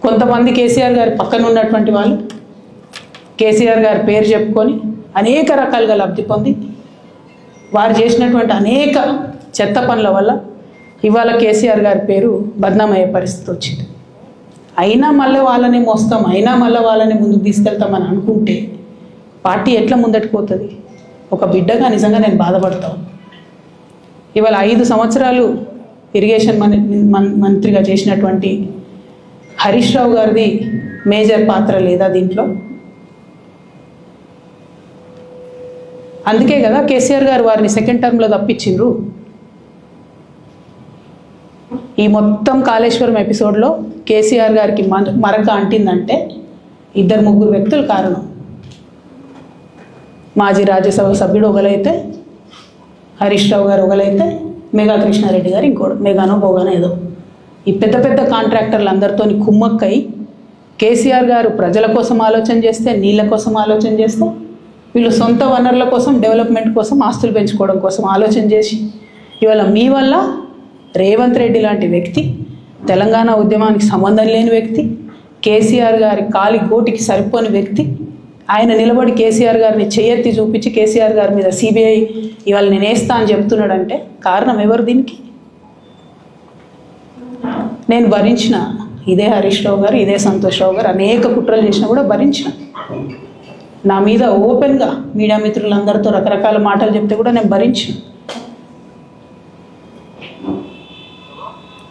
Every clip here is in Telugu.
కొంతమంది కేసీఆర్ గారి పక్కన ఉన్నటువంటి వాళ్ళు కేసీఆర్ గారి పేరు చెప్పుకొని అనేక రకాలుగా లబ్ధి పొంది వారు చేసినటువంటి అనేక చెత్త పనుల వల్ల ఇవాళ కేసీఆర్ గారి పేరు బద్నామయ్యే పరిస్థితి వచ్చింది. అయినా మళ్ళీ వాళ్ళని మోస్తాం, అయినా మళ్ళీ వాళ్ళని ముందుకు తీసుకెళ్తామని అనుకుంటే పార్టీ ఎట్లా ముందటికి పోతుంది? ఒక బిడ్డగా నిజంగా నేను బాధపడతాను. ఇవాళ 5 సంవత్సరాలు ఇరిగేషన్ మంత్రిగా చేసినటువంటి హరీష్ రావు గారిది మేజర్ పాత్ర లేదా దీంట్లో? అందుకే కదా కేసీఆర్ గారు వారిని సెకండ్ టర్మ్లో తప్పించిండ్రు. ఈ మొత్తం కాళేశ్వరం ఎపిసోడ్లో కేసీఆర్ గారికి మరక అంటిందంటే 2-3 వ్యక్తులు కారణం. మాజీ రాజ్యసభ సభ్యుడు ఒకలైతే, హరీష్ రావు గారు ఒకలైతే, మేఘా కృష్ణారెడ్డి గారు ఇంకోటి, మేఘానో బోగానో ఏదో. ఈ పెద్ద పెద్ద కాంట్రాక్టర్లు అందరితో కుమ్మక్కై కేసీఆర్ గారు ప్రజల కోసం ఆలోచన చేస్తే, నీళ్ళ కోసం ఆలోచన చేస్తే, వీళ్ళు సొంత వనరుల కోసం, డెవలప్మెంట్ కోసం, ఆస్తులు పెంచుకోవడం కోసం ఆలోచన చేసి ఇవాళ మీ వల్ల రేవంత్ రెడ్డి లాంటి వ్యక్తి, తెలంగాణ ఉద్యమానికి సంబంధం లేని వ్యక్తి, కేసీఆర్ గారి కాలి గోటికి సరిపోని వ్యక్తి, ఆయన నిలబడి కేసీఆర్ గారిని చేయెత్తి చూపించి కేసీఆర్ గారి మీద సిబిఐ ఇవాళ నేను వేస్తా అని చెప్తున్నాడంటే కారణం ఎవరు దీనికి? నేను భరించిన ఇదే హరీష్ రావు గారు, ఇదే సంతోష్ రావు గారు అనేక కుట్రలు చేసినా కూడా భరించిన. నా మీద ఓపెన్గా మీడియా మిత్రులందరితో రకరకాల మాటలు చెప్తే కూడా నేను భరించిన.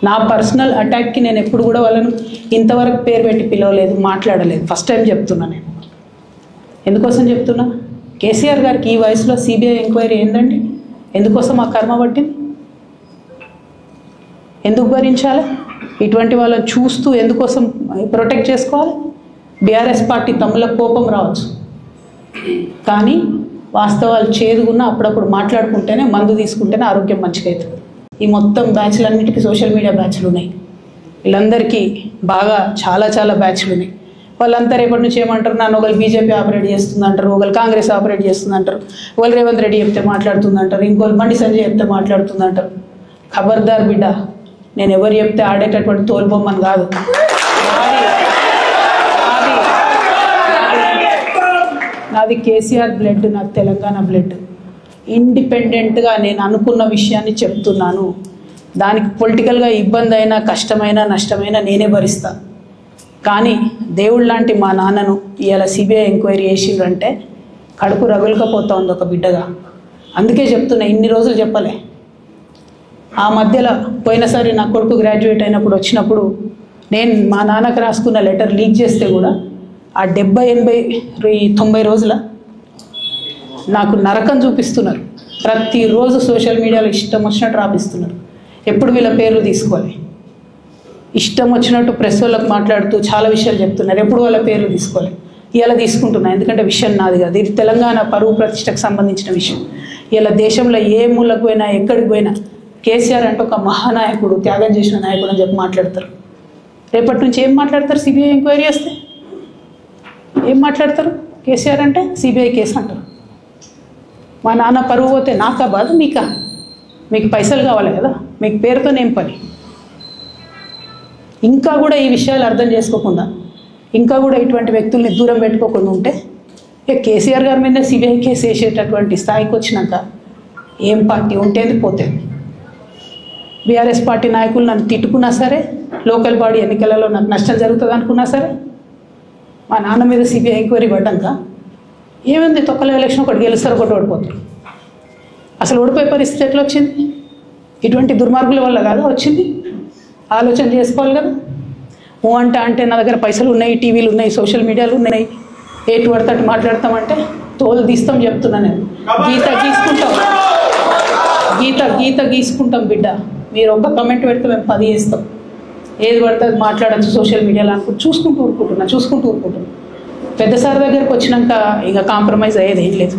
నా పర్సనల్ అటాక్కి నేను ఎప్పుడు కూడా వాళ్ళను ఇంతవరకు పేరు పెట్టి పిలవలేదు, మాట్లాడలేదు. ఫస్ట్ టైం చెప్తున్నా. నేను ఎందుకోసం చెప్తున్నా? కేసీఆర్ గారికి ఈ వయసులో సిబిఐ ఎంక్వైరీ ఏందండి? ఎందుకోసం ఆ కర్మ పట్టింది? ఎందుకు భరించాలి? ఇటువంటి వాళ్ళని చూస్తూ ఎందుకోసం ప్రొటెక్ట్ చేసుకోవాలి? బీఆర్ఎస్ పార్టీ తమ్ముల కోపం రావచ్చు, కానీ వాస్తవాలు చేదుగున్నా అప్పుడప్పుడు మాట్లాడుకుంటేనే, మందు తీసుకుంటేనే ఆరోగ్యం మంచిగా అవుతుంది. ఈ మొత్తం బ్యాచ్లన్నిటికీ సోషల్ మీడియా బ్యాచ్లు ఉన్నాయి. వీళ్ళందరికీ బాగా చాలా చాలా బ్యాచ్లు ఉన్నాయి. వాళ్ళంతా రేపటి నుంచి ఏమంటారు? నన్ను ఒకరు బీజేపీ ఆపరేట్ చేస్తుందంటారు, ఒకరు కాంగ్రెస్ ఆపరేట్ చేస్తుందంటారు, ఒకరు రేవంత్ రెడ్డి చెప్తే మాట్లాడుతుందంటారు, ఇంకోరు బండి సంజయ్ చెప్తే మాట్లాడుతుందంటారు. ఖబర్దార్ బిడ్డ, నేను ఎవరు చెప్తే ఆడేటటువంటి తోలుబొమ్మని కాదు. నాది కేసీఆర్ బ్లడ్, నాకు తెలంగాణ బ్లడ్. ఇండిపెండెంట్గా నేను అనుకున్న విషయాన్ని చెప్తున్నాను. దానికి పొలిటికల్గా ఇబ్బంది అయినా, కష్టమైనా, నష్టమైనా నేనే భరిస్తా. కానీ దేవుడు లాంటి మా నాన్నను ఇవాళ సిబిఐ ఎంక్వైరీ చేసిండ్రంటే కడుపు రగులుకపోతా ఉంది ఒక బిడ్డగా. అందుకే చెప్తున్నా, ఇన్ని రోజులు చెప్పలే. ఆ మధ్యలో పోయినసారి నా కొడుకు గ్రాడ్యుయేట్ అయినప్పుడు వచ్చినప్పుడు నేను మా నాన్నకు రాసుకున్న లెటర్ లీక్ చేస్తే కూడా ఆ 70, 80, 90 రోజుల నాకు నరకం చూపిస్తున్నారు. ప్రతిరోజు సోషల్ మీడియాలో ఇష్టం వచ్చినట్టు రాపిస్తున్నారు. ఎప్పుడు వీళ్ళ పేర్లు తీసుకోవాలి, ఇష్టం వచ్చినట్టు ప్రెస్ వాళ్ళకి మాట్లాడుతూ చాలా విషయాలు చెప్తున్నారు. ఎప్పుడు వాళ్ళ పేర్లు తీసుకోవాలి. ఇలా తీసుకుంటున్నా, ఎందుకంటే విషయం నాది కాదు. ఇది తెలంగాణ పరువు ప్రతిష్టకు సంబంధించిన విషయం. ఇలా దేశంలో ఏ మూలకు పోయినా, ఎక్కడికి పోయినా కేసీఆర్ అంటే ఒక మహానాయకుడు, త్యాగం చేసిన నాయకుడు అని చెప్పి మాట్లాడతారు. రేపటి నుంచి ఏం మాట్లాడతారు? సిబిఐ ఎంక్వైరీ చేస్తే ఏం మాట్లాడతారు? కేసీఆర్ అంటే సిబిఐ కేసు అంటారు. మా నాన్న పరువు పోతే నాకా బాధ, మీకా? మీకు పైసలు కావాలి కదా, మీకు పేరుతోనేం పని? ఇంకా కూడా ఈ విషయాలు అర్థం చేసుకోకుండా, ఇంకా కూడా ఇటువంటి వ్యక్తుల్ని దూరం పెట్టుకోకుండా ఉంటే కేసీఆర్ గారి మీద సిబిఐ కేసు వేసేటటువంటి స్థాయికి వచ్చినాక ఏం పార్టీ ఉంటేది పోతేది. బీఆర్ఎస్ పార్టీ నాయకులు నన్ను తిట్టుకున్నా సరే, లోకల్ బాడీ ఎన్నికలలో నాకు నష్టం జరుగుతుంది అనుకున్నా సరే, మా నాన్న మీద సిబిఐ ఎంక్వైరీ పడ్డాక ఏమైంది? తొక్కల ఎలక్షన్ ఒకటి గెలుస్తారు, ఒకటి ఓడిపోతారు. అసలు ఓడిపోయే పరిస్థితి ఎట్లా వచ్చింది? ఇటువంటి దుర్మార్గుల వల్ల కాదా వచ్చింది? ఆలోచన చేసుకోవాలి కదా. ఓ అంటే నా దగ్గర పైసలు ఉన్నాయి, టీవీలు ఉన్నాయి, సోషల్ మీడియాలు ఉన్నాయి, ఏటు పడతాడు మాట్లాడతామంటే తోలు తీస్తాం చెప్తున్నా. నేను గీత గీసుకుంటాం బిడ్డ. మీరు ఒక కమెంట్ పెడితే మేము 10 చేస్తాం. ఏది పడితే అది మాట్లాడచ్చు సోషల్ మీడియాలో అనుకుంటూ చూసుకుంటూ ఊరుకుంటున్నా. పెద్ద సార్ దగ్గరికి వచ్చినాక ఇక కాంప్రమైజ్ అయ్యేది ఏం లేదు.